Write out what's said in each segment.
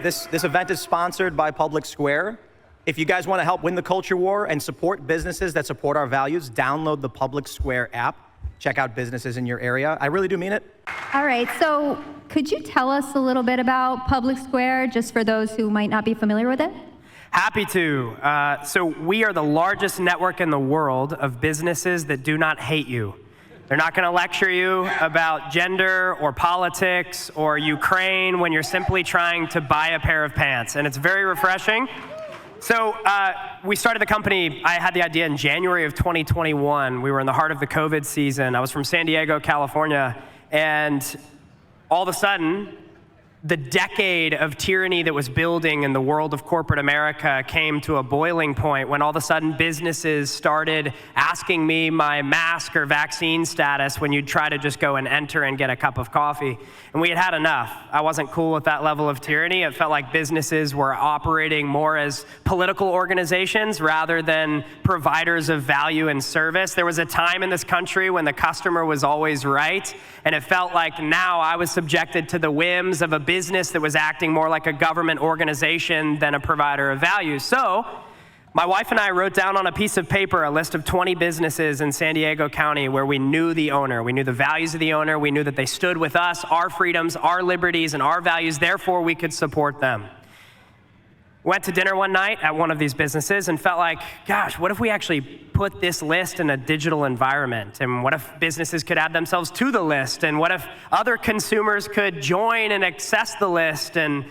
this event is sponsored by PublicSQ. If you guys want to help win the culture war and support businesses that support our values, download the PublicSQ app. Check out businesses in your area. I really do mean it. All right, so could you tell us a little bit about PublicSQ, just for those who might not be familiar with it? Happy to. So we are the largest network in the world of businesses that do not hate you. They're not going to lecture you about gender or politics or Ukraine when you're simply trying to buy a pair of pants, and it's very refreshing. So we started the company, I had the idea in January of 2021. We were in the heart of the COVID season. I was from San Diego, California, and all of a sudden, the decade of tyranny that was building in the world of corporate America came to a boiling point when all of a sudden businesses started asking me my mask or vaccine status when you'd try to just go and enter and get a cup of coffee. And we had had enough. I wasn't cool with that level of tyranny. It felt like businesses were operating more as political organizations rather than providers of value and service. There was a time in this country when the customer was always right, and it felt like now I was subjected to the whims of a business that was acting more like a government organization than a provider of value. So my wife and I wrote down on a piece of paper a list of 20 businesses in San Diego County where we knew the owner. We knew the values of the owner. We knew that they stood with us, our freedoms, our liberties, and our values. Therefore, we could support them. Went to dinner one night at one of these businesses and felt like, gosh, what if we actually put this list in a digital environment? And what if businesses could add themselves to the list? And what if other consumers could join and access the list? And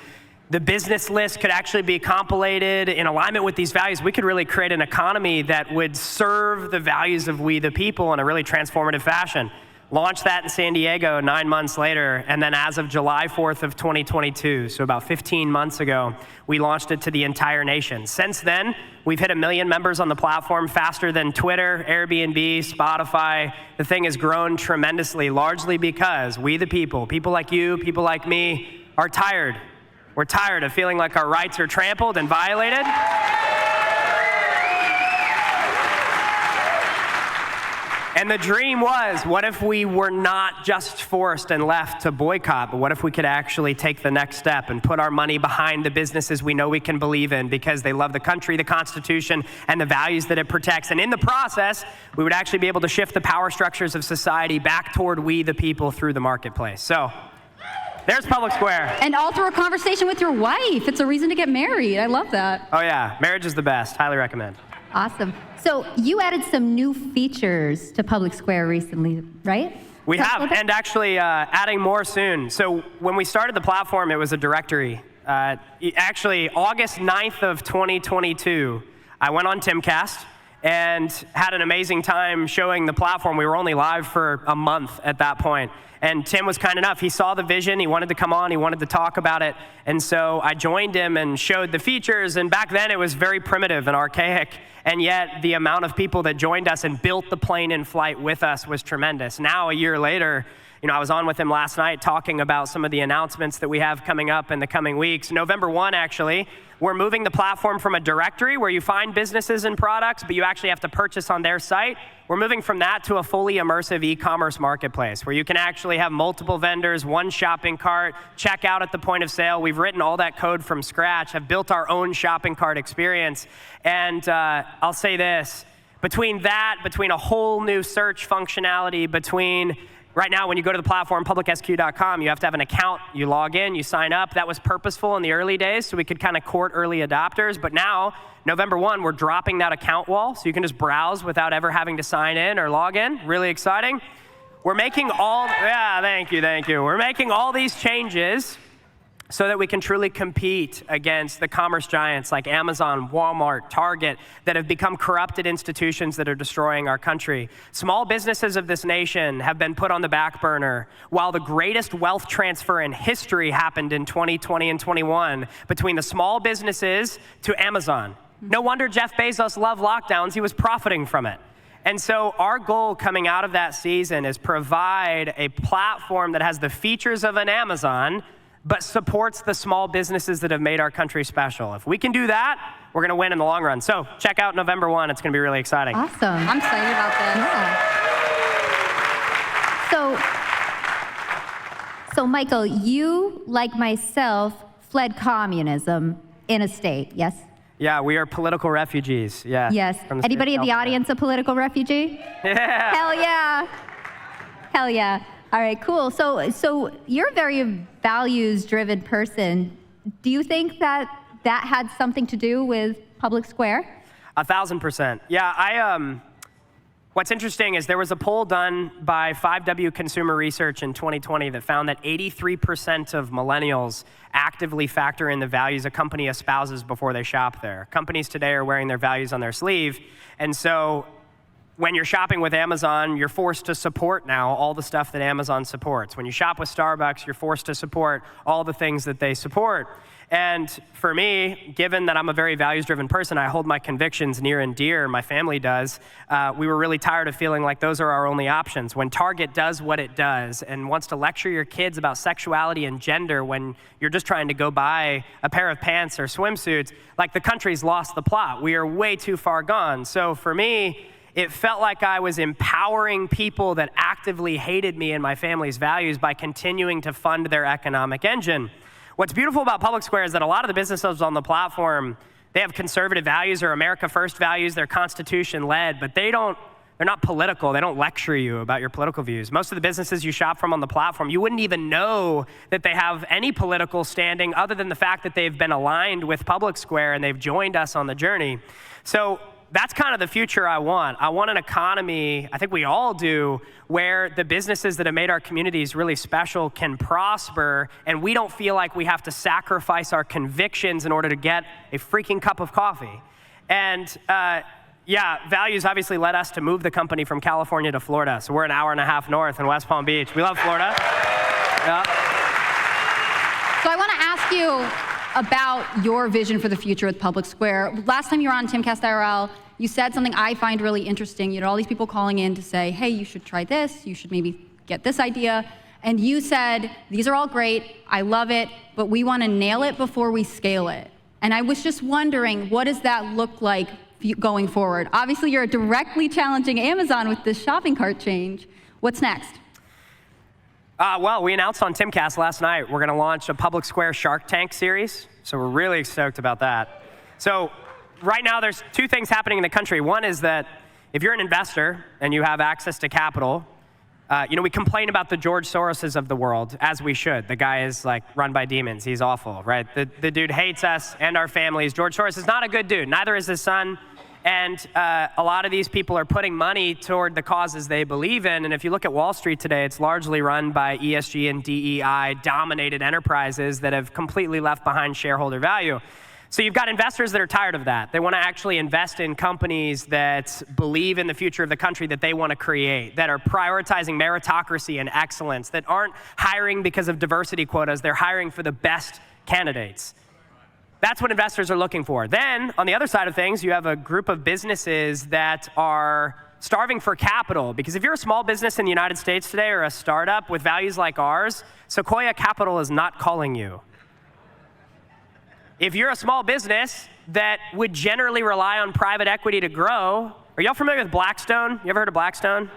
the business list could actually be compilated in alignment with these values. We could really create an economy that would serve the values of we the people in a really transformative fashion. Launched that in San Diego 9 months later, and then as of July 4th of 2022, so about 15 months ago, we launched it to the entire nation. Since then, we've hit 1 million members on the platform, faster than Twitter, Airbnb, Spotify. The thing has grown tremendously, largely because we the people like you, people like me, are tired. We're tired of feeling like our rights are trampled and violated. And the dream was, what if we were not just forced and left to boycott, but what if we could actually take the next step and put our money behind the businesses we know we can believe in because they love the country, the Constitution, and the values that it protects. And in the process, we would actually be able to shift the power structures of society back toward we the people through the marketplace. So there's PublicSQ. And all through a conversation with your wife. It's a reason to get married. I love that. Oh yeah, marriage is the best. Highly recommend. Awesome. So you added some new features to PublicSQ recently, right? We have, and actually adding more soon. So when we started the platform, it was a directory. Actually, August 9th of 2022, I went on Timcast and had an amazing time showing the platform. We were only live for a month at that point. And Tim was kind enough. He saw the vision. He wanted to come on. He wanted to talk about it. And so I joined him and showed the features. And back then, it was very primitive and archaic. And yet, the amount of people that joined us and built the plane in flight with us was tremendous. Now, a year later, I was on with him last night talking about some of the announcements that we have coming up in the coming weeks. November 1, actually, we're moving the platform from a directory where you find businesses and products, but you actually have to purchase on their site. We're moving from that to a fully immersive e-commerce marketplace where you can actually have multiple vendors, one shopping cart, check out at the point of sale. We've written all that code from scratch, have built our own shopping cart experience. And I'll say this, between a whole new search functionality, right now, when you go to the platform, PublicSQ.com, you have to have an account. You log in, you sign up. That was purposeful in the early days, so we could kind of court early adopters. But now, November 1, we're dropping that account wall, so you can just browse without ever having to sign in or log in. Really exciting. We're making thank you. We're making all these changes so that we can truly compete against the commerce giants like Amazon, Walmart, Target, that have become corrupted institutions that are destroying our country. Small businesses of this nation have been put on the back burner, while the greatest wealth transfer in history happened in 2020 and 21 between the small businesses to Amazon. No wonder Jeff Bezos loved lockdowns. He was profiting from it. And so our goal coming out of that season is provide a platform that has the features of an Amazon, but supports the small businesses that have made our country special. If we can do that, we're gonna win in the long run. So check out November 1, it's gonna be really exciting. Awesome, I'm excited about that. Yeah. So Michael, you, like myself, fled communism in a state, yes? Yeah, we are political refugees. Yeah. Yes. from the state Anybody of in the California. audience a political refugee? Yeah. Hell yeah. Hell yeah. All right, cool. So you're a very values-driven person. Do you think that had something to do with Public Square? 1,000%. Yeah, what's interesting is there was a poll done by 5W Consumer Research in 2020 that found that 83% of millennials actively factor in the values a company espouses before they shop there. Companies today are wearing their values on their sleeve, and so when you're shopping with Amazon, you're forced to support now all the stuff that Amazon supports. When you shop with Starbucks, you're forced to support all the things that they support. And for me, given that I'm a very values-driven person, I hold my convictions near and dear, my family does, we were really tired of feeling like those are our only options. When Target does what it does and wants to lecture your kids about sexuality and gender when you're just trying to go buy a pair of pants or swimsuits, like the country's lost the plot. We are way too far gone. So for me, it felt like I was empowering people that actively hated me and my family's values by continuing to fund their economic engine. What's beautiful about Public Square is that a lot of the businesses on the platform, they have conservative values or America First values, they're Constitution-led, but they're not political. They don't lecture you about your political views. Most of the businesses you shop from on the platform, you wouldn't even know that they have any political standing other than the fact that they've been aligned with Public Square and they've joined us on the journey. So that's kind of the future I want. I want an economy, I think we all do, where the businesses that have made our communities really special can prosper, and we don't feel like we have to sacrifice our convictions in order to get a freaking cup of coffee. And yeah, values obviously led us to move the company from California to Florida. So we're an hour and a half north in West Palm Beach. We love Florida. Yeah. So I want to ask you about your vision for the future with Public Square. Last time you were on Timcast IRL, you said something I find really interesting. You had all these people calling in to say, hey, you should try this, you should maybe get this idea. And you said, these are all great, I love it, but we want to nail it before we scale it. And I was just wondering, what does that look like going forward? Obviously, you're directly challenging Amazon with this shopping cart change. What's next? Well, we announced on Timcast last night we're going to launch a Public Square Shark Tank series, so we're really stoked about that. So right now there's two things happening in the country. One is that if you're an investor and you have access to capital, we complain about the George Soroses of the world, as we should. The guy is like run by demons. He's awful, right? The dude hates us and our families. George Soros is not a good dude. Neither is his son. And a lot of these people are putting money toward the causes they believe in. And if you look at Wall Street today, it's largely run by ESG and DEI-dominated enterprises that have completely left behind shareholder value. So you've got investors that are tired of that. They want to actually invest in companies that believe in the future of the country that they want to create, that are prioritizing meritocracy and excellence, that aren't hiring because of diversity quotas. They're hiring for the best candidates. That's what investors are looking for. Then, on the other side of things, you have a group of businesses that are starving for capital. Because if you're a small business in the United States today or a startup with values like ours, Sequoia Capital is not calling you. If you're a small business that would generally rely on private equity to grow, are y'all familiar with Blackstone? You ever heard of Blackstone?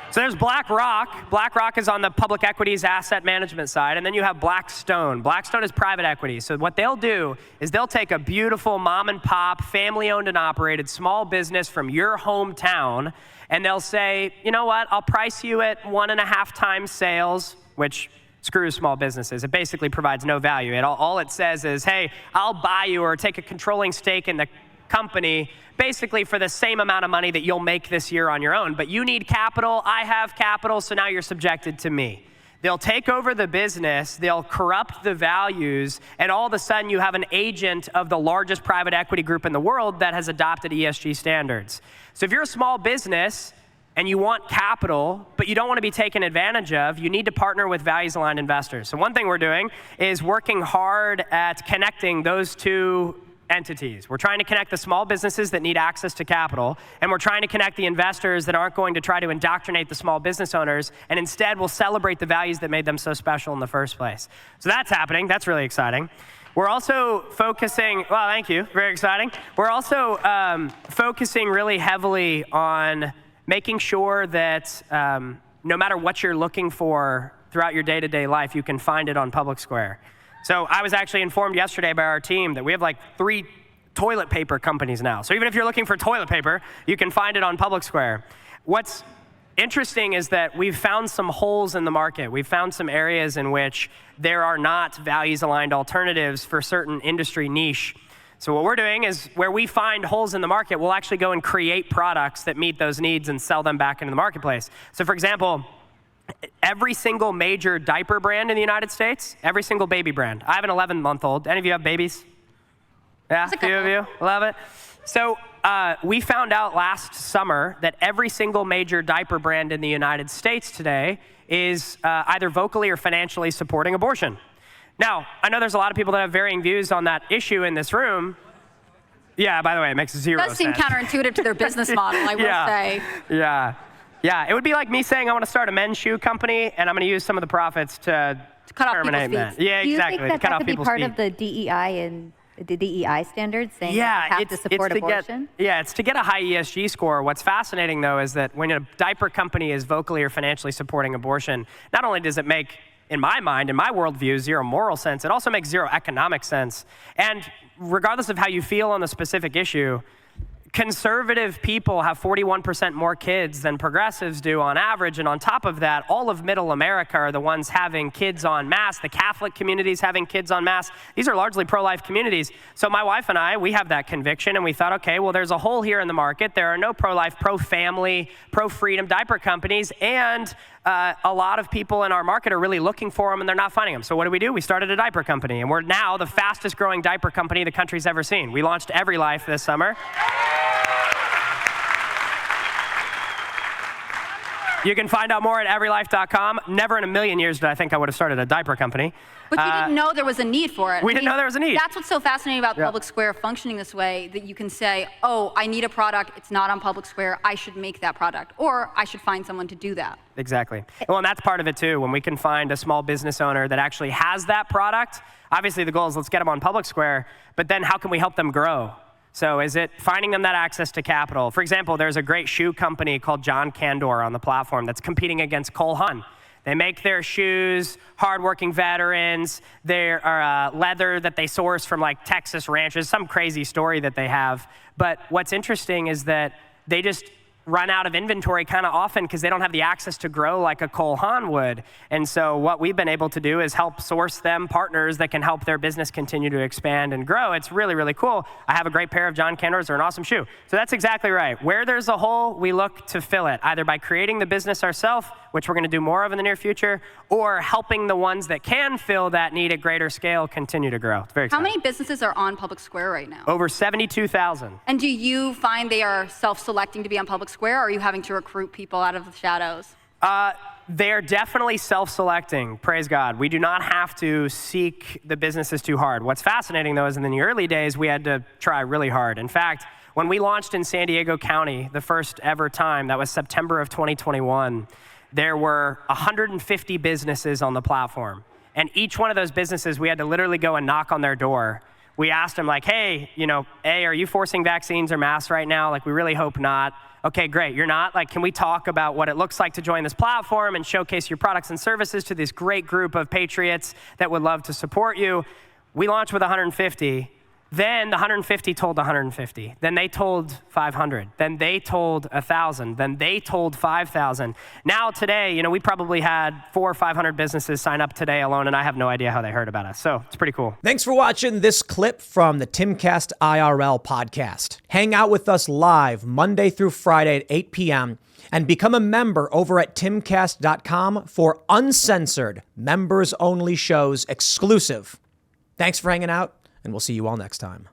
So there's BlackRock. BlackRock is on the public equities asset management side, and then you have Blackstone. Blackstone is private equity. So what they'll do is they'll take a beautiful mom and pop, family-owned and operated small business from your hometown, and they'll say, you know what, I'll price you at 1.5 times sales, which screws small businesses. It basically provides no value. All it says is, hey, I'll buy you or take a controlling stake in the company basically for the same amount of money that you'll make this year on your own. But you need capital, I have capital, so now you're subjected to me. They'll take over the business, they'll corrupt the values, and all of a sudden you have an agent of the largest private equity group in the world that has adopted ESG standards. So if you're a small business and you want capital, but you don't want to be taken advantage of, you need to partner with values-aligned investors. So one thing we're doing is working hard at connecting those two entities. We're trying to connect the small businesses that need access to capital, and we're trying to connect the investors that aren't going to try to indoctrinate the small business owners, and instead will celebrate the values that made them so special in the first place. So that's happening. That's really exciting. We're also focusing, well, thank you, very exciting. We're also focusing really heavily on making sure that no matter what you're looking for throughout your day-to-day life, you can find it on Public Square. So I was actually informed yesterday by our team that we have like 3 toilet paper companies now. So even if you're looking for toilet paper, you can find it on PublicSquare. What's interesting is that we've found some holes in the market. We've found some areas in which there are not values-aligned alternatives for certain industry niche. So what we're doing is where we find holes in the market, we'll actually go and create products that meet those needs and sell them back into the marketplace. So for example, every single major diaper brand in the United States, every single baby brand. I have an 11-month-old. Any of you have babies? Yeah, a few of you? Love it. So we found out last summer that every single major diaper brand in the United States today is either vocally or financially supporting abortion. Now, I know there's a lot of people that have varying views on that issue in this room. Yeah, by the way, it makes zero sense. It does seem counterintuitive to their business model, I will say. Yeah, it would be like me saying I want to start a men's shoe company, and I'm going to use some of the profits to cut off terminate men. people's feet. Yeah, Do you exactly. think that cut that off could be people's part feet. of the DEI and the DEI standards saying you have to support abortion? It's to get a high ESG score. What's fascinating, though, is that when a diaper company is vocally or financially supporting abortion, not only does it make, in my mind, in my worldview, zero moral sense, it also makes zero economic sense. And regardless of how you feel on the specific issue, conservative people have 41% more kids than progressives do on average, and on top of that, all of middle America are the ones having kids en masse. The Catholic community's having kids en masse. These are largely pro-life communities. So my wife and I, we have that conviction, and we thought, okay, well, there's a hole here in the market. There are no pro-life, pro-family, pro-freedom diaper companies, and a lot of people in our market are really looking for them, and they're not finding them. So what do? We started a diaper company, and we're now the fastest growing diaper company the country's ever seen. We launched EveryLife this summer. You can find out more at everylife.com. Never in a million years did I think I would have started a diaper company. But you didn't know there was a need for it. We didn't know there was a need. That's what's so fascinating about PublicSquare functioning this way, that you can say, oh, I need a product, it's not on PublicSquare, I should make that product, or I should find someone to do that. Exactly. Well, and that's part of it too. When we can find a small business owner that actually has that product, obviously the goal is let's get them on PublicSquare, but then how can we help them grow? So is it finding them that access to capital? For example, there's a great shoe company called John Candor on the platform that's competing against Cole Haan. They make their shoes, hardworking veterans. They're leather that they source from like Texas ranches, some crazy story that they have. But what's interesting is that they just run out of inventory kind of often because they don't have the access to grow like a Cole Haan would. And so what we've been able to do is help source them partners that can help their business continue to expand and grow. It's really, really cool. I have a great pair of John Candors. They're an awesome shoe. So that's exactly right. Where there's a hole, we look to fill it, either by creating the business ourselves, which we're going to do more of in the near future, or helping the ones that can fill that need at greater scale continue to grow. It's very exciting. How many businesses are on PublicSquare right now? Over 72,000. And do you find they are self-selecting to be on PublicSquare, or are you having to recruit people out of the shadows? They're definitely self-selecting, praise God. We do not have to seek the businesses too hard. What's fascinating, though, is in the early days, we had to try really hard. In fact, when we launched in San Diego County the first ever time, that was September of 2021, there were 150 businesses on the platform. And each one of those businesses, we had to literally go and knock on their door. We asked them like, hey, A, are you forcing vaccines or masks right now? Like, we really hope not. Okay, great, you're not? Like, can we talk about what it looks like to join this platform and showcase your products and services to this great group of patriots that would love to support you? We launched with 150. Then the 150 told 150. Then they told 500. Then they told 1,000. Then they told 5,000. Now today, we probably had 400 or 500 businesses sign up today alone, and I have no idea how they heard about us. So it's pretty cool. Thanks for watching this clip from the Timcast IRL podcast. Hang out with us live Monday through Friday at 8 p.m. and become a member over at timcast.com for uncensored, members-only shows exclusive. Thanks for hanging out, and we'll see you all next time.